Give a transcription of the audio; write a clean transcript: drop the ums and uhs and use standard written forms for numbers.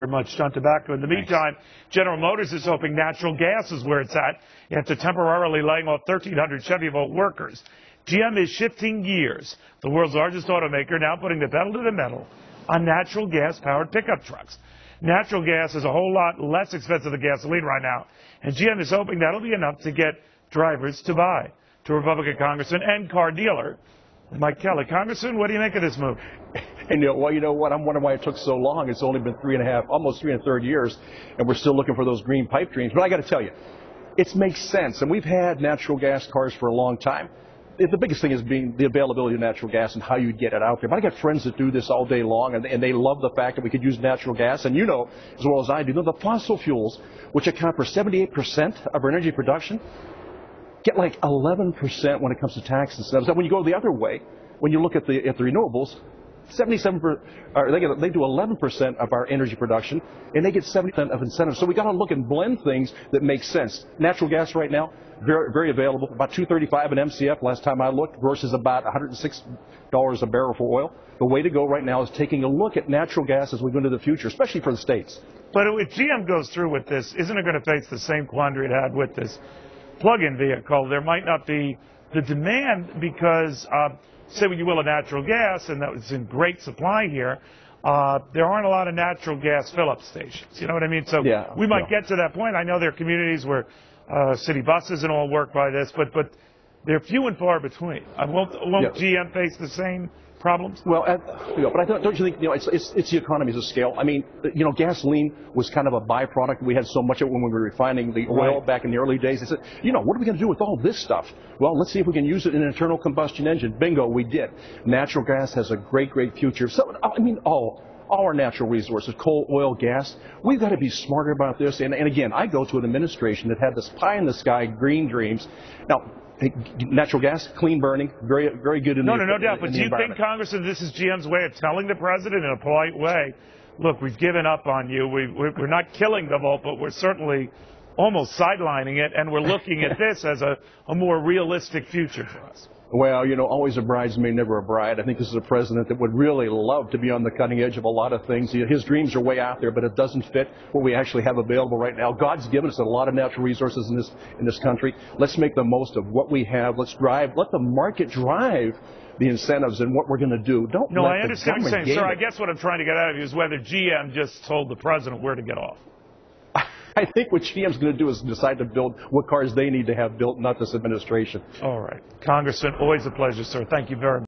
very much on tobacco. In the meantime, General Motors is hoping natural gas is where it's at after temporarily laying off 1,300 Chevy Volt workers. GM is shifting gears. The world's largest automaker now putting the pedal to the metal on natural gas-powered pickup trucks. Natural gas is a whole lot less expensive than gasoline right now, and GM is hoping that'll be enough to get drivers to buy. To Republican Congressman and car dealer Mike Kelly. Congressman, what do you make of this move? And you know what? I'm wondering why it took so long. It's only been almost 3 1/3 years, and we're still looking for those green pipe dreams. But I got to tell you, it makes sense. And we've had natural gas cars for a long time. The biggest thing is being the availability of natural gas and how you get it out there. But I got friends that do this all day long, and they love the fact that we could use natural gas. And you know, as well as I do, the fossil fuels, which account for 78% of our energy production, get like 11% when it comes to tax incentives. And when you go the other way, when you look at the renewables, 77%, they do 11% of our energy production, and they get 70% of incentives. So we got to look and blend things that make sense. Natural gas right now, very, very available, about $2.35 an MCF last time I looked, versus about $106 a barrel for oil. The way to go right now is taking a look at natural gas as we go into the future, especially for the states. But if GM goes through with this, isn't it going to face the same quandary it had with this plug-in vehicle? There might not be the demand because, say what you will, of natural gas, and that was in great supply here. There aren't a lot of natural gas fill-up stations. You know what I mean? So yeah, we might get to that point. I know there are communities where city buses and all work by this, but they're few and far between. Won't GM face the same problems? Well, but don't you think, it's the economies of scale. I mean, gasoline was kind of a byproduct. We had so much of it when we were refining the oil back in the early days. They said, what are we going to do with all this stuff? Well, let's see if we can use it in an internal combustion engine. Bingo, we did. Natural gas has a great, great future. So, I mean, all our natural resources, coal, oil, gas, we've got to be smarter about this. And again, I go to an administration that had this pie-in-the-sky green dreams. Now, natural gas, clean burning, very, very good in the environment. No doubt. But do you think, Congressman, this is GM's way of telling the president in a polite way, look, we've given up on you. We're not killing the Volt, but we're certainly almost sidelining it, and we're looking at this as a more realistic future for us? Well, always a bridesmaid, never a bride. I think this is a president that would really love to be on the cutting edge of a lot of things. His dreams are way out there, but it doesn't fit what we actually have available right now. God's given us a lot of natural resources in this country. Let's make the most of what we have. Let the market drive the incentives and what we're going to do. I understand what you're saying. Sir, I guess what I'm trying to get out of you is whether GM just told the president where to get off. I think what GM's going to do is decide to build what cars they need to have built, not this administration. All right. Congressman, always a pleasure, sir. Thank you very much.